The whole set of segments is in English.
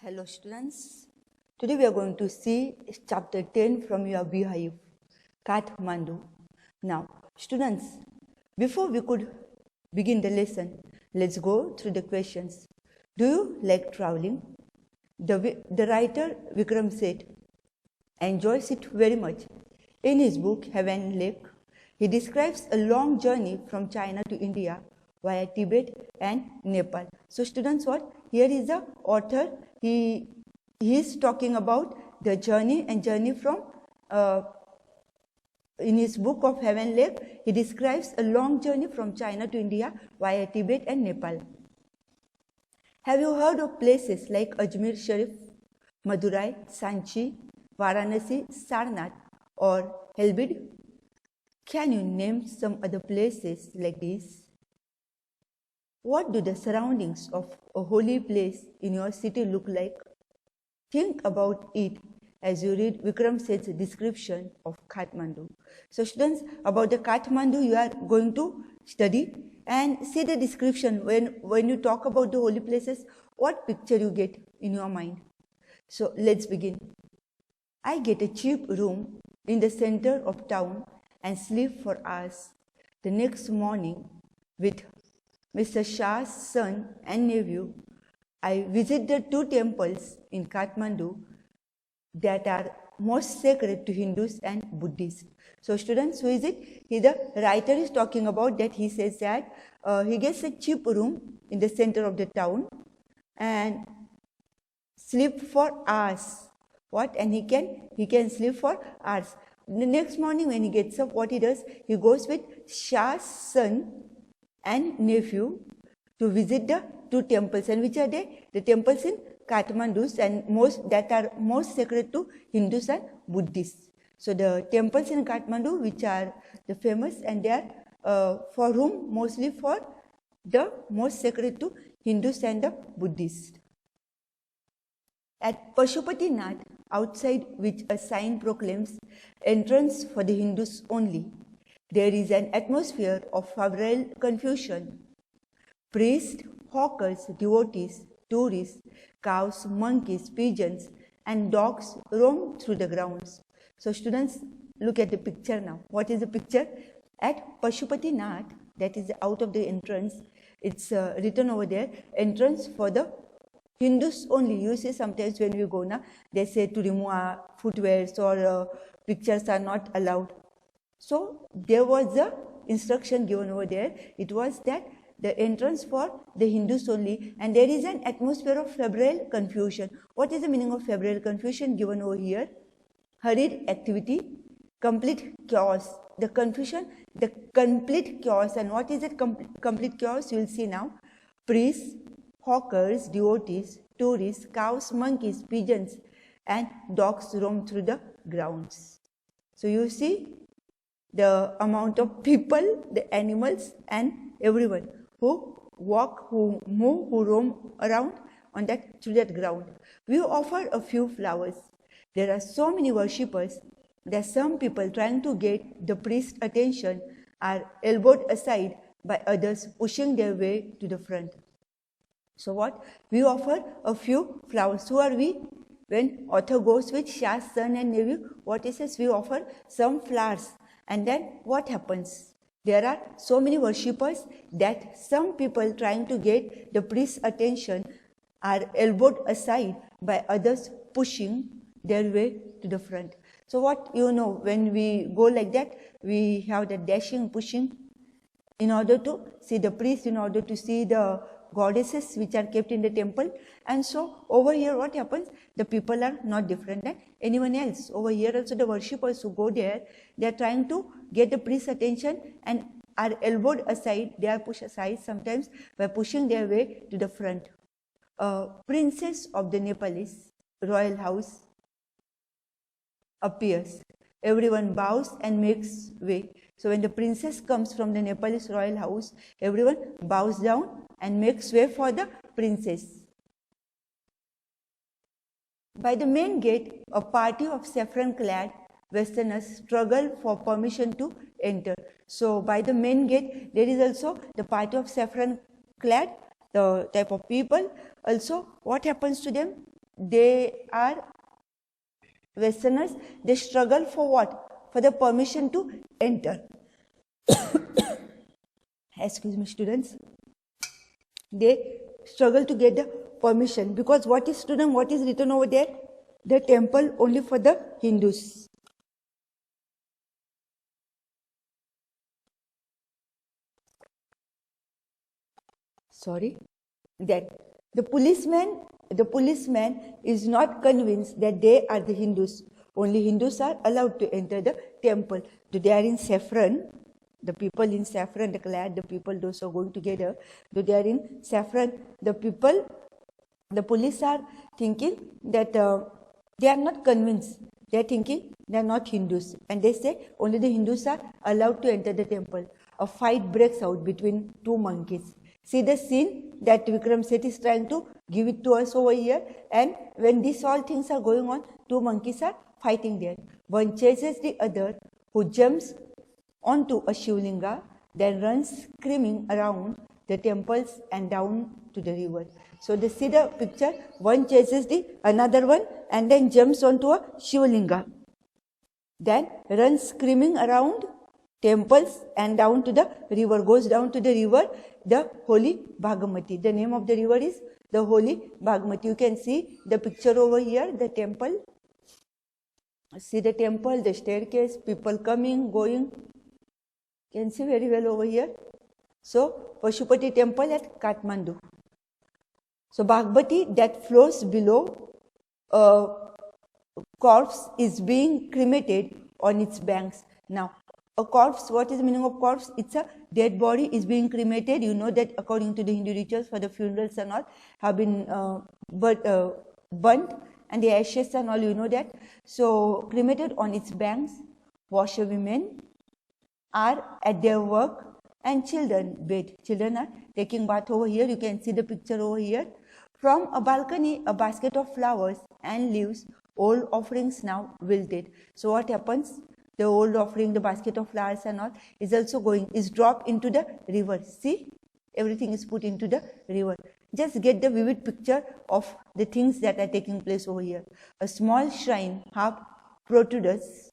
Hello students, today we are going to see chapter 10 from your beehive, Kathmandu. Now students, before we could begin the lesson, let's go through the questions. Do you like traveling? The writer Vikram said, enjoys it very much. In his book Heaven Lake, he describes a long journey from China to India via Tibet and Nepal. So students, what? Here is the author. He is talking about the journey from in his book of Heaven Lake, he describes a long journey from China to India via Tibet and Nepal. Have you heard of places like Ajmer Sharif, Madurai, Sanchi, Varanasi, Sarnath or Helbid? Can you name some other places like these? What do the surroundings of a holy place in your city look like? Think about it as you read Vikram Seth's description of Kathmandu. So students, about the Kathmandu you are going to study and see the description. When you talk about the holy places, what picture you get in your mind? So let's begin. I get a cheap room in the center of town and sleep for hours. The next morning, with Mr. Shah's son and nephew, I visit the two temples in Kathmandu that are most sacred to Hindus and Buddhists. So students, who is it? The writer is talking about that. He says that he gets a cheap room in the center of the town and sleep for hours. What? And he can sleep for hours. The next morning when he gets up, what he does? He goes with Shah's son and nephew to visit the two temples. And which are they? The temples in Kathmandu and that are most sacred to Hindus and Buddhists. So the temples in Kathmandu which are the famous, and they are for whom? Mostly for the most sacred to Hindus and the Buddhists. At Pashupatinath, outside which a sign proclaims entrance for the Hindus only, there is an atmosphere of febrile confusion. Priests, hawkers, devotees, tourists, cows, monkeys, pigeons, and dogs roam through the grounds. So students, look at the picture now. What is the picture? At Pashupatinath, that is out of the entrance, it's written over there, entrance for the Hindus only. You see sometimes when we go now, they say to remove our footwears or pictures are not allowed. So there was a instruction given over there. It was that the entrance for the Hindus only, and there is an atmosphere of febrile confusion. What is the meaning of febrile confusion given over here? Hurried activity, complete chaos. The confusion, the complete chaos. And what is it? Complete chaos, you will see now. Priests, hawkers, devotees, tourists, cows, monkeys, pigeons, and dogs roam through the grounds. So you see the amount of people, the animals, and everyone who walk, who move, who roam around on through that ground. We offer a few flowers. There are so many worshippers that some people trying to get the priest's attention are elbowed aside by others pushing their way to the front. So what? We offer a few flowers. Who are we? When author goes with Shah's son and nephew, what he says? We offer some flowers. And then what happens? There are so many worshippers that some people trying to get the priest's attention are elbowed aside by others pushing their way to the front. So what, when we go like that, we have the dashing, pushing in order to see the priest, in order to see the goddesses which are kept in the temple. And so over here what happens? The people are not different than anyone else. Over here also the worshippers who go there, they are trying to get the priest's attention and are elbowed aside. They are pushed aside sometimes by pushing their way to the front. Princess of the Nepalese royal house appears. Everyone bows and makes way. So when the princess comes from the Nepalese royal house, everyone bows down and makes way for the princess. By the main gate, a party of saffron-clad Westerners struggle for permission to enter. So by the main gate, there is also the party of saffron-clad, the type of people. Also, what happens to them? they are Westerners, they struggle for what? For the permission to enter. Excuse me, students. They struggle to get the permission because what is written over there? The temple only for the Hindus. Sorry, that the policeman is not convinced that they are the Hindus. Only Hindus are allowed to enter the temple. So they are in saffron. The people in saffron, the clad, the people, those who are going together, though they are in saffron, the police are thinking that they are not convinced. They are thinking they are not Hindus. And they say only the Hindus are allowed to enter the temple. A fight breaks out between two monkeys. See the scene that Vikram Seth is trying to give it to us over here. And when these all things are going on, two monkeys are fighting there. One chases the other, who jumps onto a Shivlinga, then runs screaming around the temples and down to the river. So they see the picture, one chases the another one and then jumps onto a Shivlinga. Then runs screaming around temples and down to the river, goes down to the river, the holy Bhagmati. The name of the river is the holy Bhagmati. You can see the picture over here, the temple. See the temple, the staircase, people coming, going. You can see very well over here. So, Pashupati temple at Kathmandu. So, Bhagmati that flows below a corpse is being cremated on its banks. Now, a corpse, what is the meaning of corpse? It's a dead body is being cremated. You know that according to the Hindu rituals, for the funerals and all have been burnt, and the ashes and all, you know that. So, cremated on its banks, washerwomen are at their work and children bathe. Children are taking bath over here. You can see the picture over here. From a balcony, a basket of flowers and leaves, old offerings now wilted. So what happens? The old offering, the basket of flowers and all is also is dropped into the river. See, everything is put into the river. Just get the vivid picture of the things that are taking place over here. A small shrine half protrudes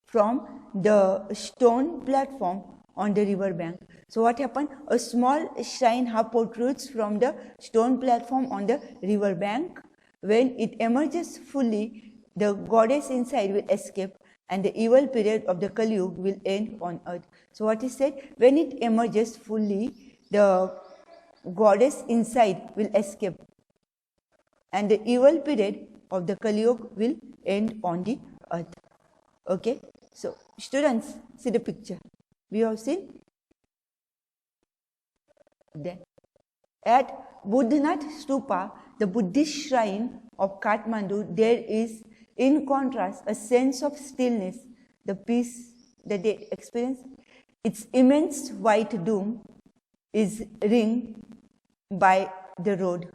from the stone platform on the river bank. So what happened? A small shrine half protrudes from the stone platform on the river bank. When it emerges fully, the goddess inside will escape and the evil period of the Kali Yuga will end on earth. So what is said? When it emerges fully, the goddess inside will escape and the evil period of the Kali Yuga will end on the earth. Okay? So, students, see the picture. We have seen there. At Buddhanath Stupa, the Buddhist shrine of Kathmandu, there is, in contrast, a sense of stillness, the peace that they experience. Its immense white dome is ringed by the road.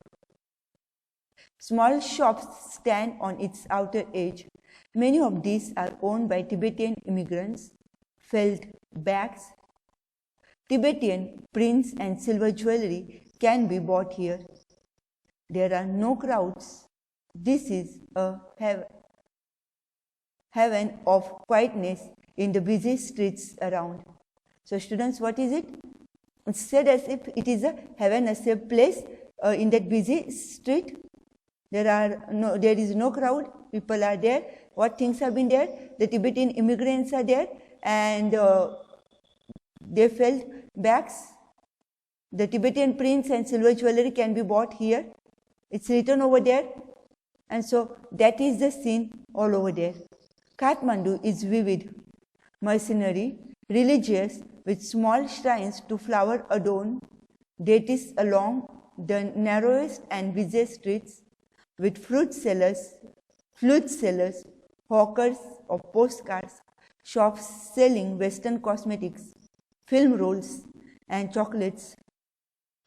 Small shops stand on its outer edge. Many of these are owned by Tibetan immigrants. Felt bags, Tibetan prints and silver jewelry can be bought here. There are no crowds. This is a heaven of quietness in the busy streets around. So students, what is it? It's said as if it is a heaven, a safe place in that busy street. There is no crowd. People are there. What things have been there? The Tibetan immigrants are there, and they felt bags. The Tibetan prints and silver jewelry can be bought here. It's written over there, and so that is the scene all over there. Kathmandu is vivid, mercenary, religious, with small shrines to flower adorn deities along the narrowest and busiest streets, with flute sellers, hawkers of postcards, shops selling Western cosmetics, film rolls and chocolates,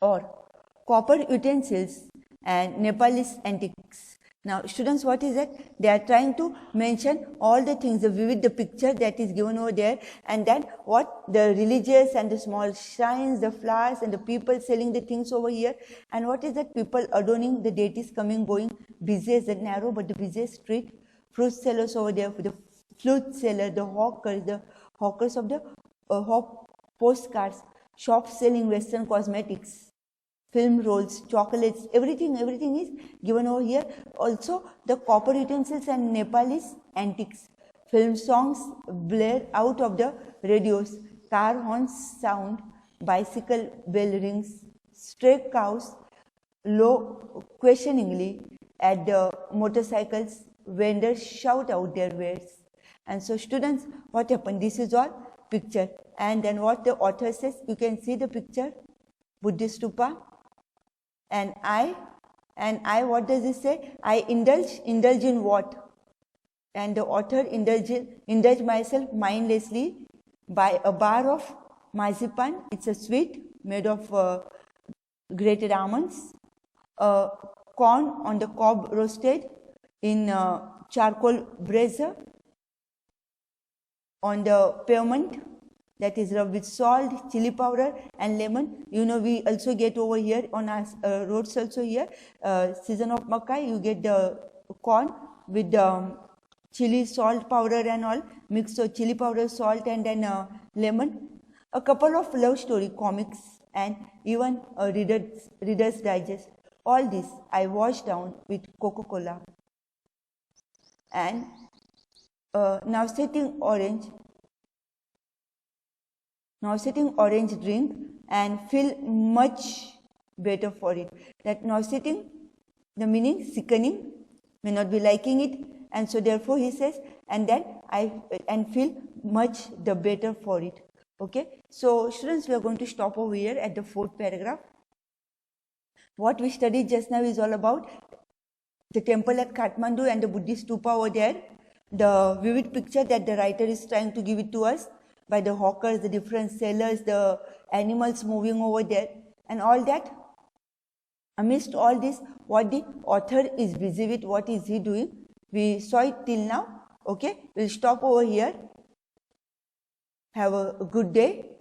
or copper utensils and Nepalese antiques. Now, students, what is that? They are trying to mention all the things, the picture that is given over there, and then what the religious and the small shrines, the flowers and the people selling the things over here, and what is that? People adorning the deities, coming, going, busy as the narrow but the busiest street, fruit sellers over there, the flute seller, the hawkers of the hawk postcards, shops selling Western cosmetics, film rolls, chocolates, everything is given over here. Also, the copper utensils and Nepalese antiques, film songs blare out of the radios, car horns sound, bicycle bell rings, stray cows low questioningly at the motorcycles, vendors shout out their wares. And so, students, what happened? This is all picture. And then what the author says, you can see the picture, Buddhist stupa. And I, what does it say? I indulge in what? And the author indulge myself mindlessly by a bar of marzipan. It's a sweet made of grated almonds, corn on the cob roasted in charcoal brazier, on the pavement that is rubbed with salt, chili powder and lemon. You know, we also get over here on our roads also here, season of Makai, you get the corn with chili, salt powder and all, mixed, so chili powder, salt and then lemon. A couple of love story comics and even a Reader's Digest. All this I washed down with Coca-Cola. And now setting orange drink and feel much better for it. That now sitting, the meaning sickening, may not be liking it, and so therefore he says, and then and feel much the better for it. Okay, so students, we are going to stop over here at the 4th paragraph. What we studied just now is all about the temple at Kathmandu and the Buddhist stupa over there, the vivid picture that the writer is trying to give it to us by the hawkers, the different sellers, the animals moving over there, and all that. Amidst all this, what the author is busy with, what is he doing? We saw it till now. Okay, we'll stop over here. Have a good day.